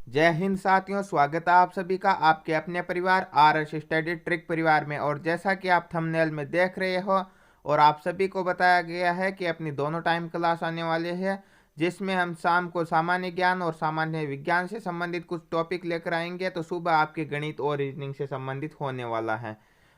जय हिंद साथियों, स्वागत है आप सभी का आपके अपने परिवार आर एस स्टडी ट्रिक परिवार में। और जैसा कि आप थंबनेल में देख रहे हो और आप सभी को बताया गया है कि अपनी दोनों टाइम क्लास आने वाले हैं, जिसमें हम शाम को सामान्य ज्ञान और सामान्य विज्ञान से संबंधित कुछ टॉपिक लेकर आएंगे, तो सुबह आपके गणित और रीजनिंग से संबंधित होने वाला है।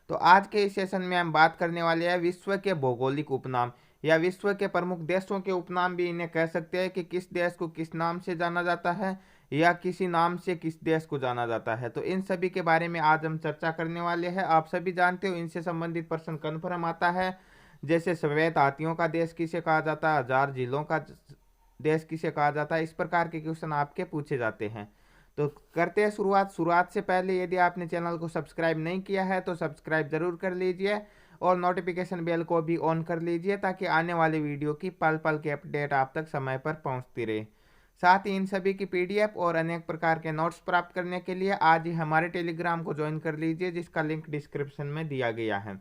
तो आज के इस सेशन में हम बात करने वाले हैं विश्व के भौगोलिक उपनाम या विश्व के प्रमुख देशों के उपनाम भी इन्हें कह सकते हैं कि किस देश को किस नाम से जाना जाता है या किसी नाम से किस देश को जाना जाता है। तो इन सभी के बारे में आज हम चर्चा करने वाले हैं। आप सभी जानते हो इनसे संबंधित प्रश्न कन्फर्म आता है, जैसे सफेद हाथियों का देश किसे कहा जाता है, 1000 जिलों का देश किसे कहा जाता है। इस प्रकार के क्वेश्चन आपके पूछे जाते हैं। तो करते हैं शुरुआत से पहले यदि आपने चैनल को सब्सक्राइब नहीं किया है तो सब्सक्राइब जरूर कर लीजिए और नोटिफिकेशन बेल को भी ऑन कर लीजिए, ताकि आने वाली वीडियो की पल पल की अपडेट आप तक समय पर पहुंचती रहे। साथ ही इन सभी की पीडीएफ और अनेक प्रकार के नोट्स प्राप्त करने के लिए आज ही हमारे टेलीग्राम को ज्वाइन कर लीजिए, जिसका लिंक डिस्क्रिप्शन में दिया गया है।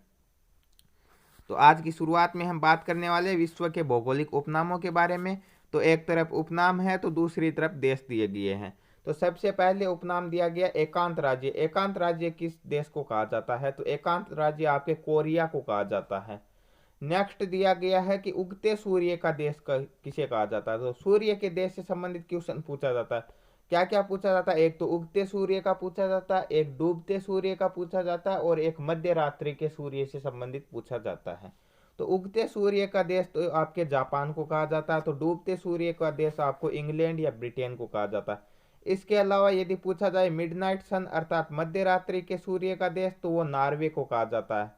तो आज की शुरुआत में हम बात करने वाले विश्व के भौगोलिक उपनामों के बारे में। तो एक तरफ उपनाम है तो दूसरी तरफ देश दिए गए हैं। तो सबसे पहले उपनाम दिया गया एकांत राज्य। एकांत राज्य किस देश को कहा जाता है? तो एकांत राज्य आपके कोरिया को कहा जाता है। नेक्स्ट दिया गया है कि उगते सूर्य का देश किसे कहा जाता है? तो सूर्य के देश से संबंधित क्वेश्चन पूछा जाता है। क्या क्या पूछा जाता है? एक तो उगते सूर्य का पूछा जाता है, एक डूबते सूर्य का पूछा जाता है और एक मध्य रात्रि के सूर्य से संबंधित पूछा जाता है। तो उगते सूर्य का देश तो आपके जापान को कहा जाता है, तो डूबते सूर्य का देश आपको इंग्लैंड या ब्रिटेन को कहा जाता है। इसके अलावा यदि पूछा जाए मिडनाइट सन अर्थात मध्य रात्रि के सूर्य का देश, तो वो नॉर्वे को कहा जाता है।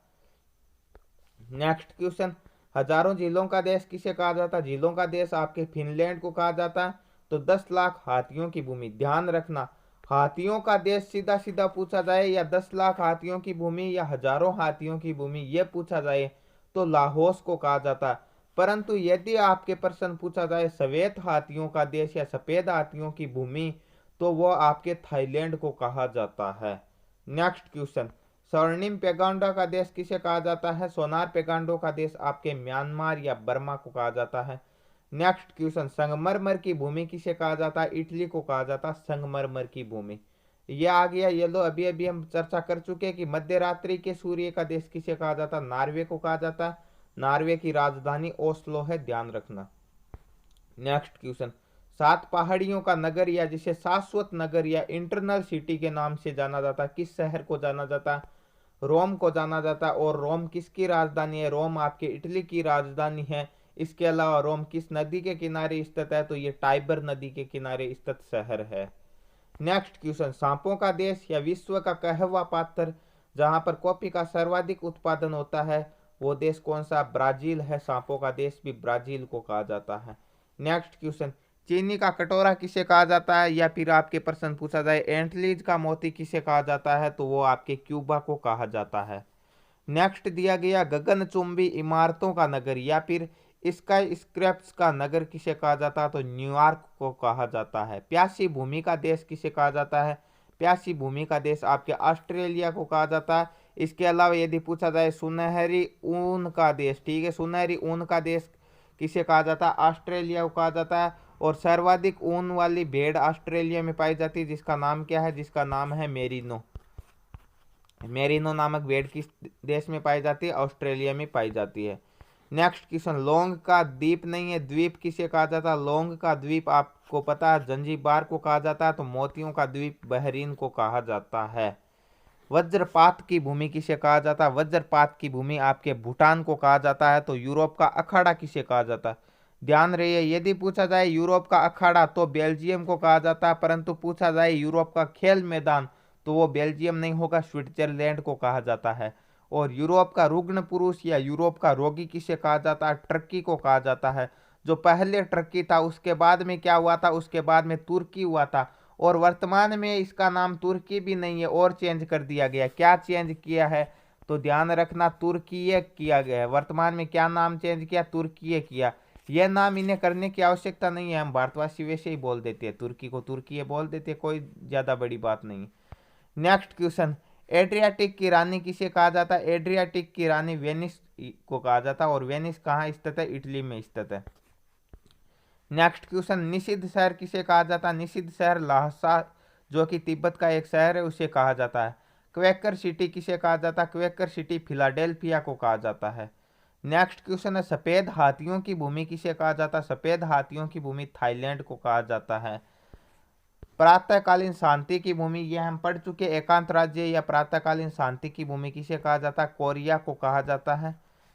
नेक्स्ट क्वेश्चन, हजारों झीलों का देश किसे कहा जाता है? झीलों का देश आपके फिनलैंड को कहा जाता है। तो 10 लाख हाथियों की भूमि, ध्यान रखना, हाथियों का देश सीधा सीधा पूछा जाए या 10 लाख हाथियों की भूमि या हजारों हाथियों की भूमि ये पूछा जाए तो लाहौस को कहा जाता है। परंतु यदि आपके प्रश्न पूछा जाए सफेद हाथियों का देश या सफेद हाथियों की भूमि, तो वो आपके थाईलैंड को कहा जाता है। नेक्स्ट क्वेश्चन, स्वर्णिम पेगांडा का देश किसे कहा जाता है? सोनार पेगांडो का देश आपके म्यांमार या बर्मा को कहा जाता है। नेक्स्ट क्वेश्चन, संगमरमर की भूमि किसे कहा जाता है? इटली को कहा जाता है संगमरमर की भूमि। ये आ गया। ये लो, अभी अभी हम चर्चा कर चुके हैं कि मध्य रात्रि के सूर्य का देश किसे कहा जाता है? नॉर्वे को कहा जाता है। नॉर्वे की राजधानी ओस्लो है, ध्यान रखना। नेक्स्ट क्वेश्चन, 7 पहाड़ियों का नगर या जिसे शाश्वत नगर या इंटरनल सिटी के नाम से जाना जाता है, किस शहर को जाना जाता है? रोम को जाना जाता है। और रोम किसकी राजधानी है? रोम आपके इटली की राजधानी है। इसके अलावा रोम किस नदी के किनारे स्थित है? तो ये टाइबर नदी के किनारे स्थित शहर है। नेक्स्ट क्वेश्चन, सांपों का देश या विश्व का कहवा पात्र जहां पर कॉफी का सर्वाधिक उत्पादन होता है, वो देश कौन सा? ब्राजील है। सांपों का देश भी ब्राजील को कहा जाता है। नेक्स्ट क्वेश्चन, चीनी का कटोरा किसे कहा जाता है? या फिर आपके प्रश्न पूछा जाए एंटलीज का मोती किसे कहा जाता है, तो वो आपके क्यूबा को कहा जाता है। नेक्स्ट दिया गया गगनचुंबी इमारतों का नगर या फिर स्काई स्क्रैप्स का नगर किसे कहा जाता है? तो न्यूयॉर्क को कहा जाता है। प्यासी भूमि का देश किसे कहा जाता है? प्यासी भूमि का देश आपके ऑस्ट्रेलिया को कहा जाता है। इसके अलावा यदि पूछा जाए सुनहरी ऊन का देश, ठीक है, सुनहरी ऊन का देश किसे कहा जाता है? ऑस्ट्रेलिया को कहा जाता है। और सर्वाधिक ऊन वाली भेड़ ऑस्ट्रेलिया में पाई जाती है, जिसका नाम क्या है? जिसका नाम है मेरिनो। मेरिनो नामक भेड़ किस देश में पाई जाती है? ऑस्ट्रेलिया में पाई जाती है। नेक्स्ट क्वेश्चन, लोंग का द्वीप नहीं है, द्वीप किसे कहा जाता है? लोंग का द्वीप आपको पता है जंजीबार को कहा जाता है। तो मोतियों का द्वीप बहरीन को कहा जाता है। वज्रपात की भूमि किसे कहा जाता है? वज्रपात की भूमि आपके भूटान को कहा जाता है। तो यूरोप का अखाड़ा किसे कहा जाता है? ध्यान रहिए, यदि पूछा जाए यूरोप का अखाड़ा तो बेल्जियम को कहा जाता है, परंतु पूछा जाए यूरोप का खेल मैदान तो वो बेल्जियम नहीं होगा, स्विट्जरलैंड को कहा जाता है। और यूरोप का रुग्ण पुरुष या यूरोप का रोगी किसे कहा जाता है? टर्की को कहा जाता है। जो पहले टर्की था उसके बाद में क्या हुआ था? उसके बाद में तुर्की हुआ था। और वर्तमान में इसका नाम तुर्की भी नहीं है और चेंज कर दिया गया। क्या चेंज किया है? तो ध्यान रखना, तुर्कीय किया गया है। वर्तमान में क्या नाम चेंज किया? तुर्कीय किया। यह नाम इन्हें करने की आवश्यकता नहीं है, हम भारतवासी वैसे ही बोल देते हैं, तुर्की को तुर्कीय बोल देते हैं, कोई ज्यादा बड़ी बात नहीं। नेक्स्ट क्वेश्चन, एड्रियाटिक की रानी किसे कहा जाता है? एड्रियाटिक की रानी वेनिस को कहा जाता है। और वेनिस कहाँ स्थित है? इटली में स्थित है। नेक्स्ट क्वेश्चन, निषिद्ध शहर किसे कहा जाता है? निषिद्ध शहर ल्हासा जो कि तिब्बत का एक शहर है उसे कहा जाता है। क्वेकर सिटी किसे कहा जाता है? क्वेकर सिटी फिलाडेल्फिया को कहा जाता है। नेक्स्ट क्वेश्चन है, सफेद हाथियों की भूमि किसे कहा जाता है? सफेद हाथियों की भूमि थाईलैंड को कहा जाता है। प्रातःकालीन शांति की भूमि, यह हम पढ़ चुके, एकांत राज्य या प्रातःकालीन शांति की भूमि किसे कहा जाता है? कोरिया को कहा जाता है।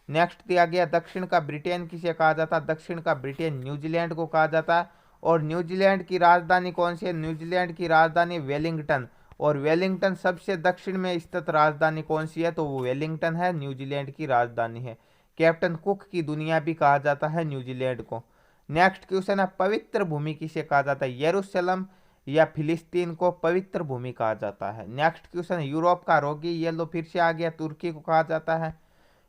नेक्स्ट दिया गया, दक्षिण का ब्रिटेन किसे कहा जाता है? दक्षिण का ब्रिटेन न्यूजीलैंड को कहा जाता है। और न्यूजीलैंड की राजधानी कौन सी है? न्यूजीलैंड की राजधानी वेलिंगटन। और वेलिंगटन सबसे दक्षिण में स्थित राजधानी कौन सी है? तो वो वेलिंगटन है, न्यूजीलैंड की राजधानी है। कैप्टन कुक की दुनिया भी कहा जाता है न्यूजीलैंड को। नेक्स्ट क्वेश्चन है, पवित्र भूमि किसे कहा जाता है? यरूशलेम या फिलिस्तीन को पवित्र भूमि कहा जाता है। नेक्स्ट क्वेश्चन, यूरोप का रोगी, ये लो फिर से आ गया, तुर्की को कहा जाता है।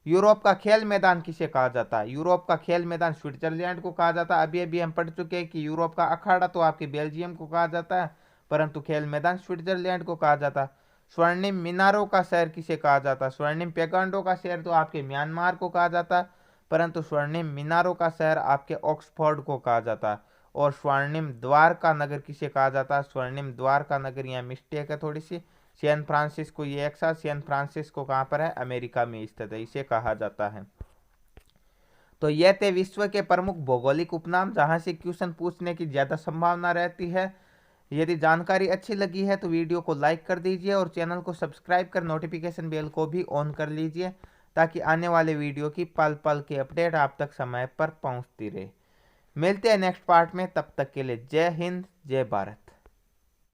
यूरोप का खेल मैदान किसे कहा जाता है? यूरोप का खेल मैदान स्विट्जरलैंड को कहा जाता है। अभी अभी हम पढ़ चुके हैं कि यूरोप का अखाड़ा तो आपके बेल्जियम को कहा जाता है, परंतु खेल मैदान स्विट्जरलैंड को कहा जाता है। स्वर्णिम मीनारों का शहर किसे कहा जाता है? स्वर्णिम पैगांडों का शहर तो आपके म्यांमार को कहा जाता है, परंतु स्वर्णिम मीनारों का शहर आपके ऑक्सफोर्ड को कहा जाता है। और स्वर्णिम द्वार का नगर किसे कहा जाता है? स्वर्णिम द्वार का नगर, यहाँ मिस्टेक है थोड़ी सी, सैन फ्रांसिस्को, ये एक साथ सैन फ्रांसिस्को कहाँ पर है? अमेरिका में स्थित है, इसे कहा जाता है। तो ये थे विश्व के प्रमुख भौगोलिक उपनाम जहां से क्वेश्चन पूछने की ज्यादा संभावना रहती है। यदि जानकारी अच्छी लगी है तो वीडियो को लाइक कर दीजिए और चैनल को सब्सक्राइब कर नोटिफिकेशन बेल को भी ऑन कर लीजिए, ताकि आने वाले वीडियो की पल पल की अपडेट आप तक समय पर पहुंचती रहे। मिलते हैं नेक्स्ट पार्ट में, तब तक के लिए जय हिंद, जय भारत।